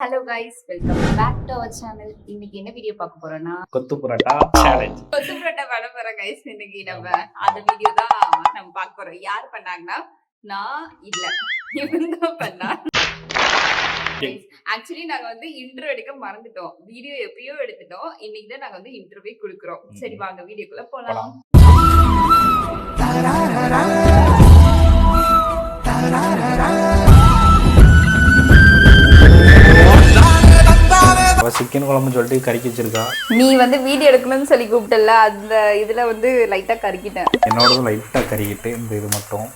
Hello guys, welcome back to our channel. இன்னைக்கு என்ன video பார்க்க போறோம்னா கொத்து புரோட்டா சேலஞ்ச். கொத்து புரோட்டா பண்ண போறோம் கைஸ். இன்னைக்கு நம்ம அந்த வீடியோ தான் நம்ம பார்க்க போறோம். யார் பண்ணாங்கன்னா நான் இல்ல, இவன் தான் பண்ணா. ஆக்சுவலி நாங்க வந்து இன்ட்ரோ எடுக்க மறந்துட்டோம். வீடியோ எப்பயோ எடுத்துட்டோம். இன்னைக்கு தான் நாங்க வந்து இன்ட்ரோவே கொடுக்குறோம். சரி வாங்க வீடியோக்குள்ள போலாம். சிக்கன் குழம்பு சொல்லிட்டு கறிக்கி வச்சிருக்கா. நீ வந்து வீடியோ எடுக்கணும்னு சொல்லி கூப்பிட்டல, அந்த இதுல வந்து லைட்டா கறிக்கிட்டேன். என்னோடதும் லைட்டா கறிக்கிட்டு இந்த இது மட்டும்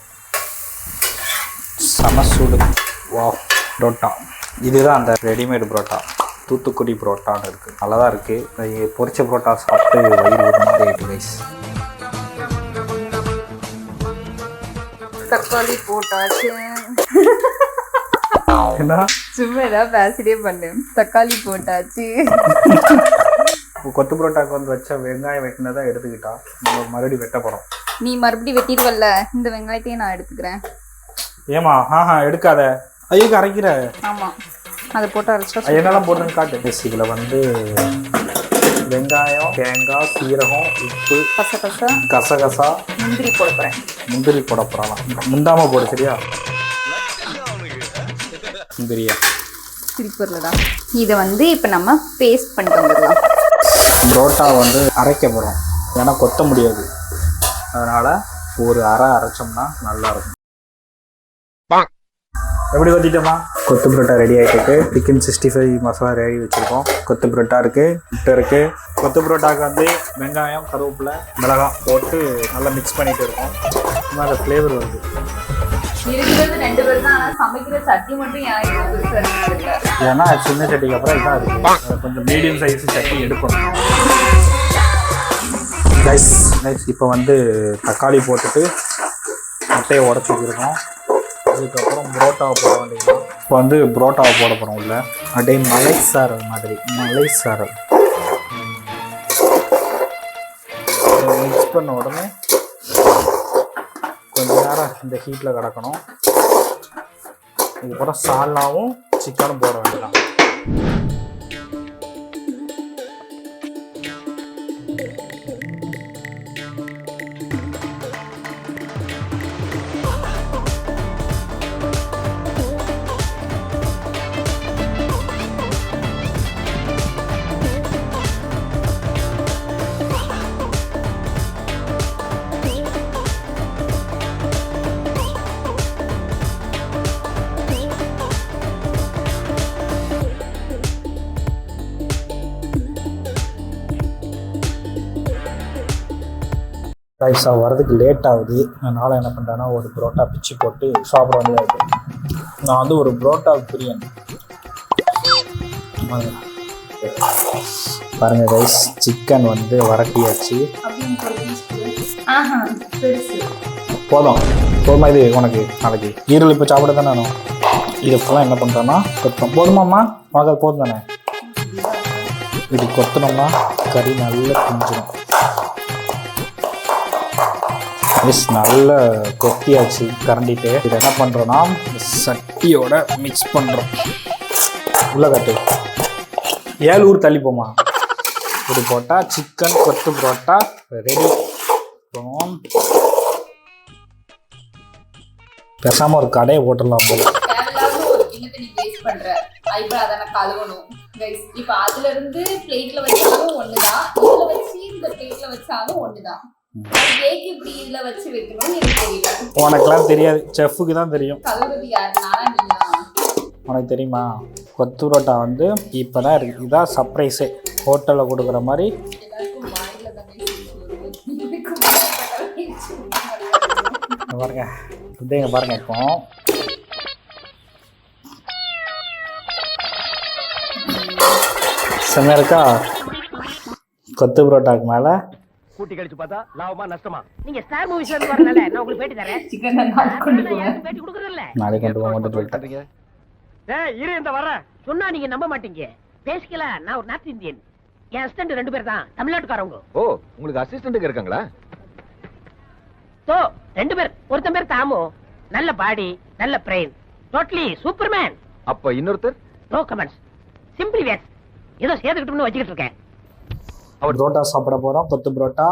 சமசூடு. வா புரோட்டா, இதுதான் அந்த ரெடிமேடு புரோட்டா. தூத்துக்குடி புரோட்டான்னு இருக்குது, நல்லா தான் இருக்குது. பொரிச்ச புரோட்டா சாப்பிட்டு வயிறு ஒரு மாதிரி ஆகிட்டு கைஸ். தக்காளி போட்டாச்சு. என்ன சும்மா ஏதாவது பேசிட்டே பண்ணு. தக்காளி போட்டாச்சு. கொத்து புரோட்டாக்கு வந்து வச்ச வெங்காயம் வெட்டினதான் எடுத்துக்கிட்டா. நம்ம மறுபடியும் வெட்ட போகிறோம். நீ மறுபடியும் வெட்டிடுவல்ல, இந்த வெங்காயத்தையும் நான் எடுத்துக்கிறேன். ஏமா எடுக்காத, ஐயோக்கு அரைக்கிற. ஆமா, அதை போட்டு அரைச்சா என்னெல்லாம் போடுறேன்னு காட்டு. இதில் வந்து வெங்காயம், தேங்காய், சீரகம், உப்பு, கசகசா, முந்திரி போட போறேன். முந்திரி போட போறலாம். முந்தாம போடு சரியா. முந்திரியா சிரிப்பர்லடா. இதை வந்து இப்போ நம்ம பேஸ்ட் பண்ணிட்டு வந்துடலாம். புரோட்டா வந்து அரைக்க போகிறோம், ஏன்னா கொத்த முடியாது. அதனால ஒரு அரை அரைச்சோம்னா நல்லா இருக்கும். எப்படி கொத்திட்டோமா? கொத்து புரோட்டா ரெடி ஆகிட்டு. சிக்கன் 65 மசாலா ரெடி வச்சுருக்கோம். கொத்து புரோட்டா இருக்குது, முட்டை இருக்குது. கொத்து புரோட்டாவுக்கு வந்து வெங்காயம், கருவேப்பிலை, மிளகாய் போட்டு நல்லா மிக்ஸ் பண்ணிகிட்டு இருக்கோம். இன்னும் அந்த ஃப்ளேவர் வருது. இருக்கிறது 2 பேர் தான், ஆனால் சமைக்கிற சட்டி மட்டும் ஏன்னா சின்ன சட்டிக்கு அப்புறம் இதான் இருக்குது. கொஞ்சம் மீடியம் சைஸ் சட்டி எடுக்கணும். நைஸ். இப்போ வந்து தக்காளி போட்டுட்டு முட்டையை உடச்சி வச்சுருக்கோம். அதுக்கப்புறம் புரோட்டாவை போட வேண்டியது. இப்போ வந்து புரோட்டாவை போட போகிறோம் உள்ள. அப்படியே மலை சாரல் மாதிரி, மலை சாரல் மிக்ஸ் பண்ண உடனே கொஞ்சம் நேரம் இந்த ஹீட்டில் கிடக்கணும். இதுக்கப்புறம் சால்னாவும் சிக்கனும் போட வேண்டியதான். ரைஸாக வரதுக்கு லேட் ஆகுது. அதனால் என்ன பண்ணுறேன்னா ஒரு புரோட்டா பிச்சு போட்டு சாப்பிட வேண்டியது. நான் வந்து ஒரு புரோட்டா பிரியன். பாருங்கள் ரைஸ், சிக்கன் வந்து வரட்டியாச்சு. போதுமா இது உனக்கு? நாளைக்கு ஈரல் இப்போ சாப்பிட தானே வேணும். இதுக்கெல்லாம் என்ன பண்ணுறேன்னா கொத்தம். போதுமாம்மா உனக்கு? அது போதும் தானே. இது கொத்தணும்னா கறி நல்லா பிஞ்சிடும். நல்ல கொத்தியாச்சு கரண்டிட்டு. இது என்ன பண்ணுறோன்னா சட்டியோட மிக்ஸ் பண்ணுறோம். உள்ள கட்டு 7 ஊர் தள்ளி போமா. இப்படி போட்டால் சிக்கன் கொத்து புரோட்டா ரெடி. பேசாமல் ஒரு கடையை போட்டுடலாம் போல. இப்போ அதுல இருந்து பிளேட்ல வச்சாலும் ஒண்ணுதான், இதுல வச்சு இந்த பிளேட்ல வச்சாலும் ஒண்ணுதான். உனக்கெல்லாம் தெரியாது, செஃப்புக்கு தான் தெரியும். உனக்கு தெரியுமா? கொத்து புரோட்டா வந்து இப்போதான் இருக்கு. இதுதான் சர்ப்ரைஸே. ஹோட்டலில் கொடுக்குற மாதிரி. பாருங்க இங்க பாருங்க. இப்போ செம்மையா இருக்கா? கொத்து புரோட்டாக்கு மேலே கூட்டி கழிச்சு பார்த்தா லாபமா நஷ்டமா? நீங்க ஸ்டார் மூவிஸ்ல இருந்து வரனால நான் உங்களுக்கு பேட்டி தரேன். சிக்கன் நாளைக்கு கொண்டு போறேன். பேட்டி கொடுக்கறது இல்ல. நாளைக்கு கொண்டு போக மாட்டேன்னு சொல்லிட்டீங்க. ஏய் இரு, இந்த வர சொன்னா நீங்க நம்ப மாட்டீங்க. பேசிக்கல, நான் ஒரு நார்த் இந்தியன். என் அசிஸ்டன்ட் 2 பேர் தான் தமிழ்நாட்டுக்காரங்க. ஓ, உங்களுக்கு அசிஸ்டன்ட் இருக்காங்களா? சோ 2 பேர். ஒருத்தன் பேர் தாமு, நல்ல பாடி, நல்ல பிரெயின், டோட்டலி சூப்பர்மேன். அப்ப இன்னொருத்தர்? No comments. சிம்பிளி வேஸ் ஏதோ சேர்த்துக்கிட்டோம்னு வச்சுக்கிட்டு இருக்கேன். புரோட்டா சாப்பிட போகிறோம். கொத்து புரோட்டா.